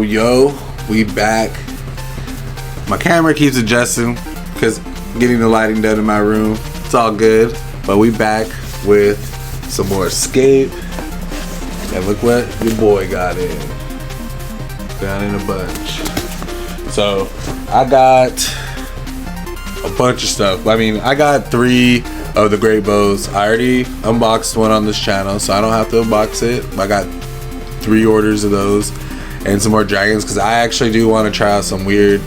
Yo, we back. My camera keeps adjusting because getting the lighting done in my room. It's all good, but we back with some more Escape. And look what your boy got in. Got in a bunch. So I got a bunch of stuff. I mean, I got 3 of the great bows. I already unboxed one on this channel, so I don't have to unbox it. I got 3 orders of those and some more dragons because I actually do want to try out some weird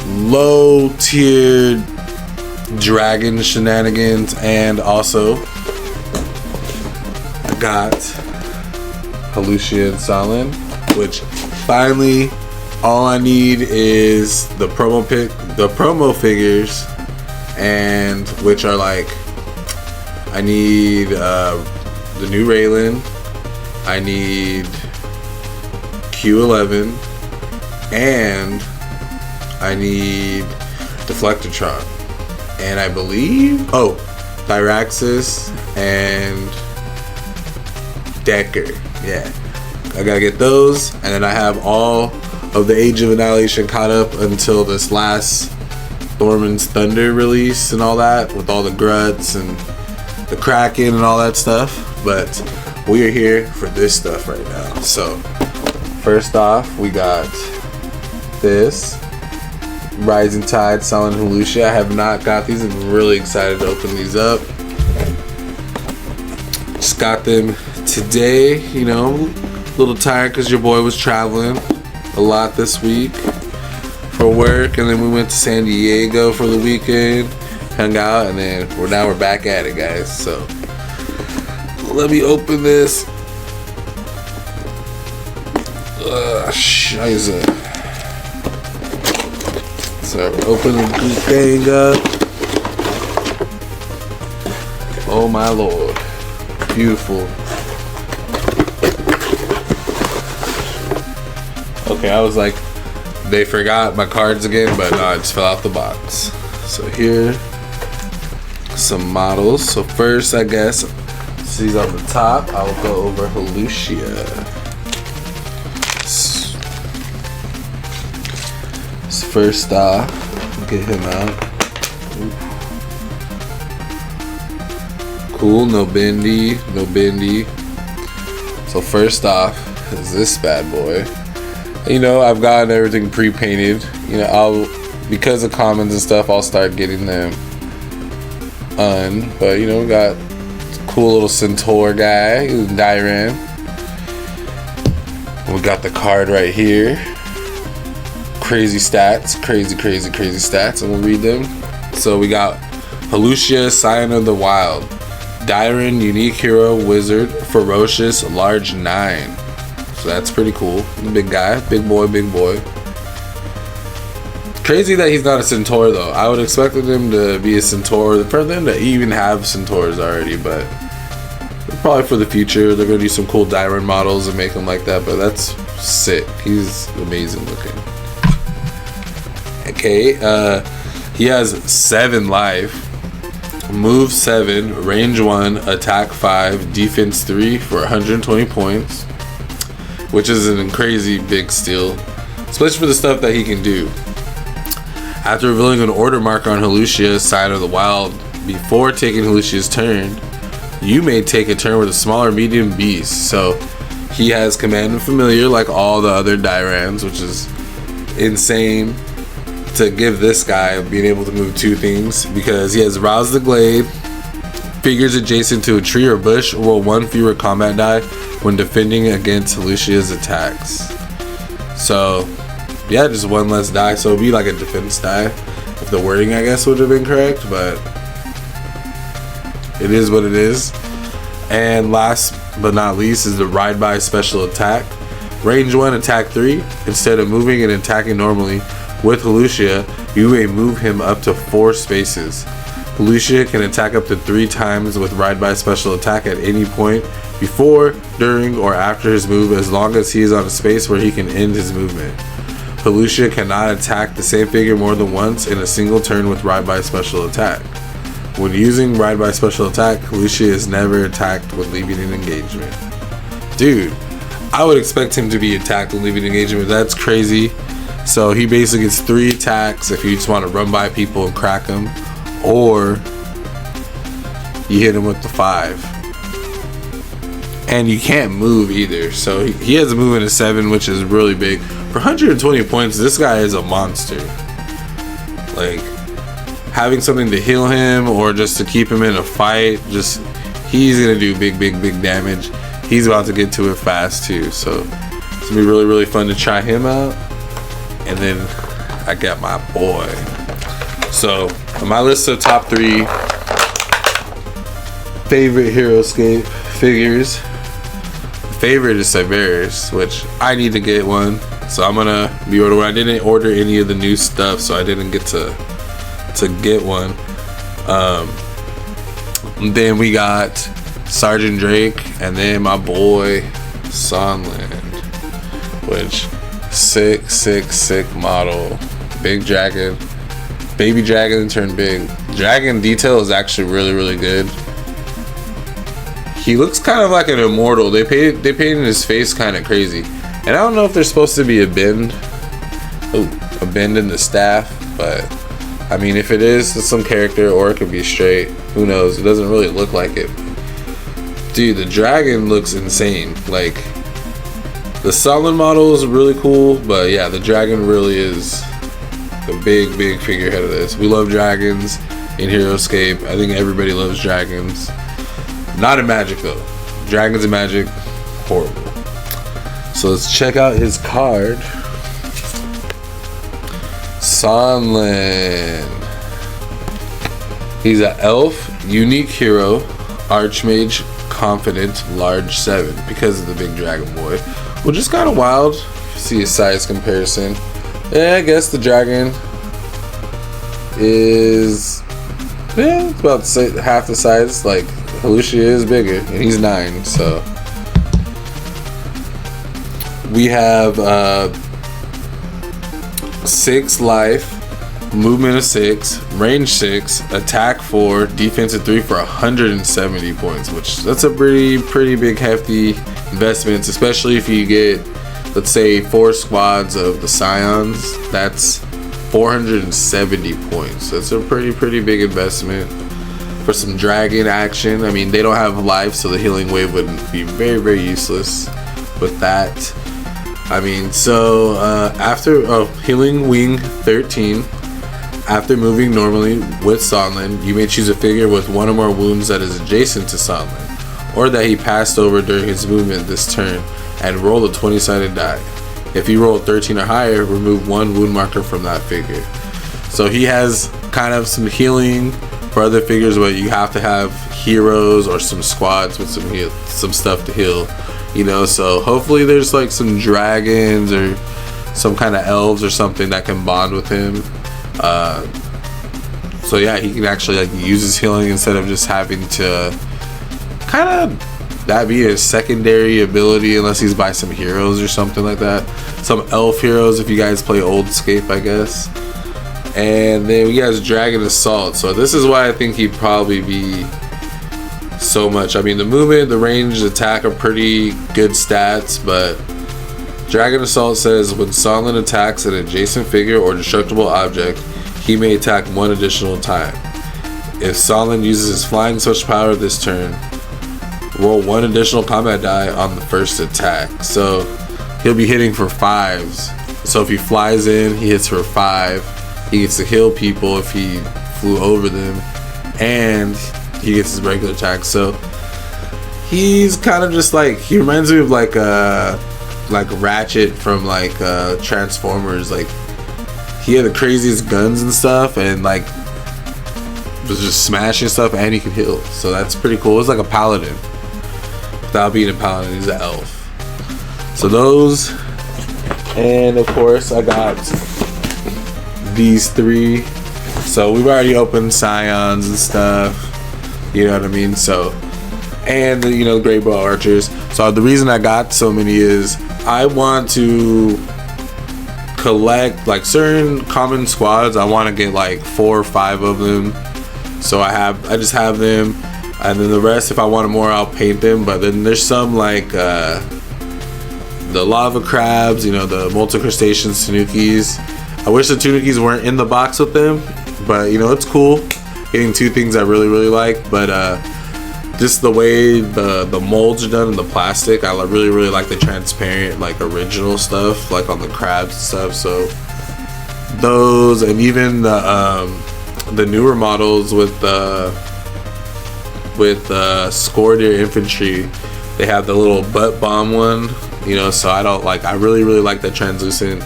low tiered dragon shenanigans. And also I got Halucia and Salin, which finally all I need is the promo figures, and which are like, I need the new Raylan, I need Q11, and I need Deflectatron, and I believe Thyraxis and Decker. Yeah, I gotta get those, and then I have all of the Age of Annihilation caught up until this last Thorman's Thunder release and all that, with all the Gruts and the Kraken and all that stuff. But we are here for this stuff right now. So first off, we got this Rising Tide Salin Halucia. I have not got these. I'm really excited to open these up. Just got them today, you know, a little tired because your boy was traveling a lot this week for work, and then we went to San Diego for the weekend, hung out, and then now we're back at it, guys. So let me open this. Scheiße. So we're opening the thing up. Oh my lord, beautiful. Okay, I was like, they forgot my cards again, but no, I just fell out the box. So here, some models. So first, I guess, see on the top, I will go over Halucia. So first off, get him out. Cool, no bendy. So first off is this bad boy. You know, I've gotten everything pre-painted. You know, because of commons and stuff, I'll start getting them But you know, we got cool little Centaur guy, Dyran. We got the card right here. Crazy stats, crazy stats, and we'll read them. So we got Halucia, Scion of the Wild, Dyran, Unique Hero, Wizard, Ferocious, Large 9. So that's pretty cool. The big guy, big boy. Crazy that he's not a Centaur though. I would expect him to be a Centaur, for them to even have Centaurs already, but probably for the future they're gonna do some cool Dyran models and make them like that. But that's sick. He's amazing looking. Okay, he has 7 life, move 7, range 1, attack 5, defense 3 for 120 points. Which is a crazy big steal, especially for the stuff that he can do. After revealing an order marker on Halucia, Scion of the Wild, before taking Halucia's turn, you may take a turn with a smaller medium beast. So he has Command and Familiar like all the other Dyrans, which is insane to give this guy being able to move 2 things, because he has Rouse the Glade, figures adjacent to a tree or bush roll 1 fewer combat die when defending against Halucia's attacks. So yeah, just 1 less die, so it'd be like a defense die if the wording, I guess, would have been correct, but it is what it is. And last but not least is the Ride By special attack. Range 1, attack 3. Instead of moving and attacking normally with Halucia, you may move him up to 4 spaces. Halucia can attack up to 3 times with Ride By special attack at any point before, during, or after his move, as long as he is on a space where he can end his movement. Halucia cannot attack the same figure more than once in a single turn with Ride By special attack. When using Ride By special attack, Halucia is never attacked when leaving an engagement. Dude, I would expect him to be attacked and leaving engagement. That's crazy. So he basically gets 3 attacks if you just want to run by people and crack them, or you hit him with the 5. And you can't move either. So he has a movement of 7, which is really big. For 120 points, this guy is a monster. Like, having something to heal him or just to keep him in a fight, just he's gonna do big damage. He's about to get to it fast too, so it's gonna be really fun to try him out. And then I got my boy. So on my list of top 3 favorite Heroscape figures, favorite is Cyberus, which I need to get one, so I'm gonna be ordering. I didn't order any of the new stuff, so I didn't get to get one. Then we got Sergeant Drake, and then my boy Sonland, which sick model. Big dragon, baby dragon turned big. Dragon detail is actually really good. He looks kind of like an immortal. They painted his face kind of crazy, and I don't know if there's supposed to be a bend in the staff, but I mean, if it is, it's some character, or it could be straight. Who knows? It doesn't really look like it. Dude, the dragon looks insane. Like, the Solid model is really cool, but yeah, the dragon really is the big figurehead of this. We love dragons in Heroscape. I think everybody loves dragons. Not in Magic though. Dragons in Magic, horrible. So let's check out his card. Sonland. He's an elf, unique hero, archmage, confident, large 7 because of the big dragon boy, which is kind of wild. See his size comparison. Yeah, I guess the dragon is it's about half the size. Like Halucia is bigger, and he's 9. So we have 6 life, movement of 6, range 6, attack 4, defense of 3 for 170 points, which that's a pretty big hefty investments, especially if you get, let's say, 4 squads of the Scions. That's 470 points. That's a pretty big investment for some dragon action. I mean, they don't have life, so the healing wave would be very useless with that. I mean, so after healing wing 13, after moving normally with Sonland, you may choose a figure with 1 or more wounds that is adjacent to Sonland, or that he passed over during his movement this turn, and roll a 20-sided die. If you roll 13 or higher, remove 1 wound marker from that figure. So he has kind of some healing for other figures, but you have to have heroes or some squads with some stuff to heal. You know, so hopefully there's like some dragons or some kind of elves or something that can bond with him. So yeah, he can actually like use his healing instead of just having to kind of that be a secondary ability, unless he's by some heroes or something like that. Some elf heroes if you guys play Oldscape, I guess. And then we got Dragon Assault. So this is why I think he'd probably be so much. I mean, the movement, the range, the attack are pretty good stats, but Dragon Assault says when Sonland attacks an adjacent figure or destructible object, he may attack 1 additional time. If Sonland uses his flying switch power this turn, roll 1 additional combat die on the first attack. So he'll be hitting for 5s. So if he flies in, he hits for 5. He gets to heal people if he flew over them, and he gets his regular attack. So he's kind of just like, he reminds me of like Ratchet from like Transformers. Like, he had the craziest guns and stuff, and like was just smashing stuff, and he could heal. So that's pretty cool. It's like a paladin without being a paladin. He's an elf. So those, and of course I got these 3. So we've already opened Scions and stuff, you know what I mean? So, and you know, Great Bow Archers. So the reason I got so many is I want to collect like certain common squads. I want to get like 4 or 5 of them. So I just have them, and then the rest, if I want more, I'll paint them. But then there's some like the lava crabs, you know, the molten crustaceans, tanukis. I wish the tanukis weren't in the box with them, but you know, it's cool getting two things I really like. But just the way the molds are done in the plastic, I really like the transparent, like original stuff, like on the crabs and stuff. So those, and even the newer models with Scordier infantry, they have the little butt bomb one, you know. So I really like the translucent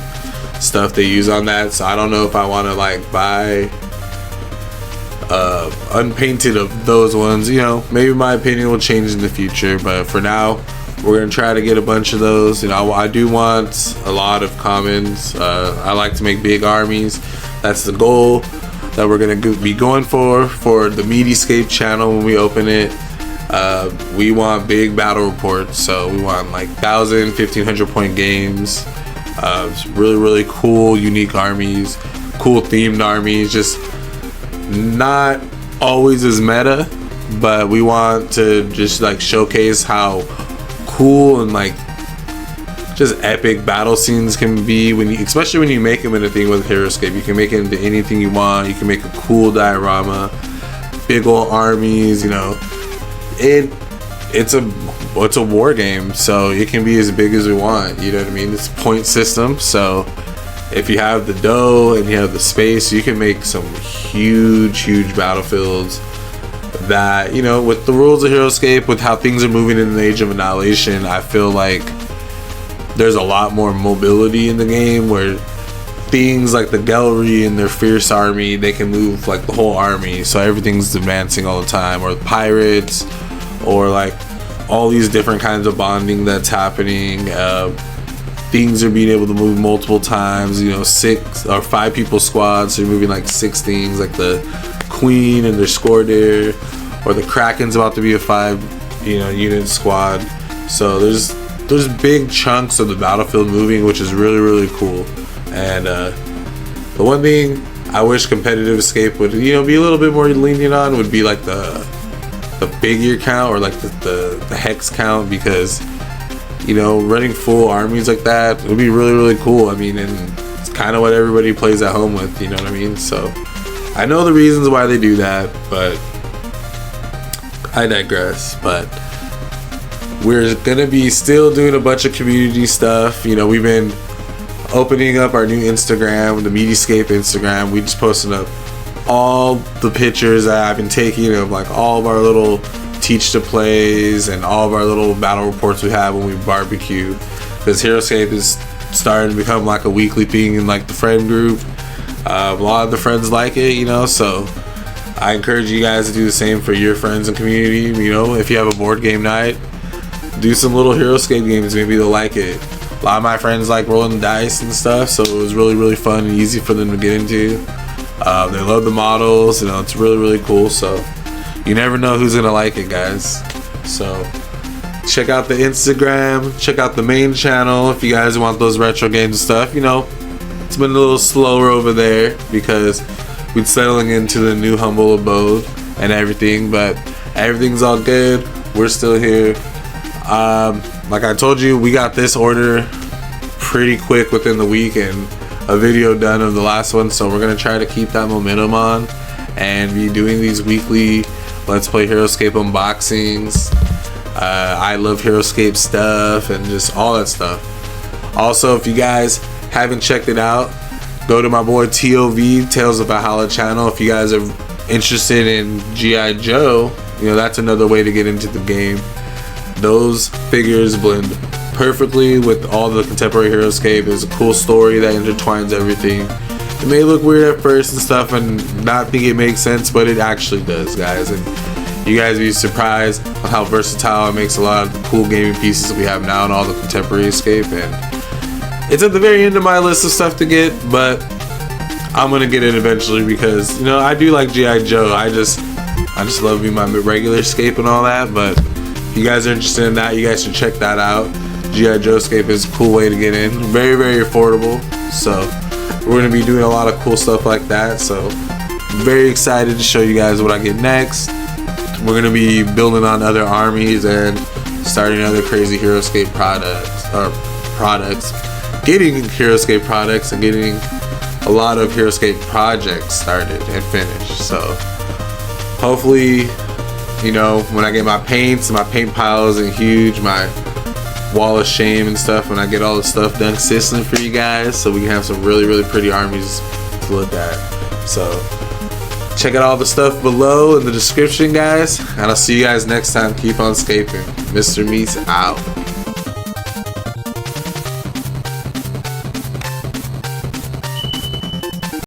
stuff they use on that. So I don't know if I want to like buy unpainted of those ones, you know. Maybe my opinion will change in the future, but for now we're gonna try to get a bunch of those. You know, I do want a lot of commons. I like to make big armies. That's the goal that we're gonna be going for the Heroscape channel when we open it. We want big battle reports, so we want like 1,000, 1,500 point games. Really cool, unique armies, cool themed armies. Just not always as meta, but we want to just like showcase how cool and like just epic battle scenes can be when you, especially when you make them in a thing with Heroscape. You can make it into anything you want. You can make a cool diorama, big old armies, you know. It's a war game, so it can be as big as we want, you know what I mean? It's a point system, so if you have the dough and you have the space, you can make some huge battlefields that, you know, with the rules of Heroscape, with how things are moving in the Age of Annihilation, I feel like there's a lot more mobility in the game, where things like the Gallery and their fierce army, they can move like the whole army, so everything's advancing all the time. Or pirates, or like all these different kinds of bonding that's happening. Things are being able to move multiple times, you know, 6 or 5 people squads, so you're moving like 6 things, like the Queen and their Scordier, or the Kraken's about to be a 5, you know, unit squad. So there's big chunks of the battlefield moving, which is really cool. And the one thing I wish competitive escape would, you know, be a little bit more lenient on would be like the figure count, or like the hex count, because, you know, running full armies like that would be really cool. I mean, and it's kind of what everybody plays at home with, you know what I mean? So I know the reasons why they do that, but I digress. But we're gonna be still doing a bunch of community stuff. You know, we've been opening up our new Instagram, the Heroscape Instagram. We just posted up all the pictures that I've been taking of like all of our little teach to plays and all of our little battle reports we have when we barbecue, because Heroscape is starting to become like a weekly thing in like the friend group. A lot of the friends like it, you know, so I encourage you guys to do the same for your friends and community. You know, if you have a board game night, do some little Heroscape games, maybe they'll like it. A lot of my friends like rolling dice and stuff, so it was really fun and easy for them to get into. They love the models, you know, it's really cool. So you never know who's gonna like it, guys. So check out the Instagram, check out the main channel if you guys want those retro games and stuff. You know, it's been a little slower over there because we're settling into the new humble abode and everything, but everything's all good. We're still here. Like I told you, we got this order pretty quick within the week and a video done of the last one, so we're gonna try to keep that momentum on and be doing these weekly Let's Play Heroscape unboxings. I love Heroscape stuff and just all that stuff. Also, if you guys haven't checked it out, go to my boy TOV, Tales of Valhalla channel. If you guys are interested in G.I. Joe, you know, that's another way to get into the game. Those figures blend perfectly with all the contemporary Heroscape. There's a cool story that intertwines everything. It may look weird at first and stuff and not think it makes sense, but it actually does, guys. And you guys be surprised on how versatile it makes a lot of the cool gaming pieces we have now in all the contemporary escape. And it's at the very end of my list of stuff to get, but I'm gonna get it eventually because, you know, I do like G.I. Joe. I just love me my regular escape and all that. But if you guys are interested in that, you guys should check that out. G.I. Joe escape is a cool way to get in. Very affordable. So we're gonna be doing a lot of cool stuff like that. So I'm very excited to show you guys what I get next. We're gonna be building on other armies and starting other crazy Heroscape projects. products, getting Heroscape products, and getting a lot of Heroscape projects started and finished. So hopefully, you know, when I get my paints, my paint piles and huge, my wall of shame and stuff, when I get all the stuff done consistently for you guys, so we can have some really, really pretty armies to look at. So check out all the stuff below in the description, guys, and I'll see you guys next time. Keep on scaping. Mr. Meats out.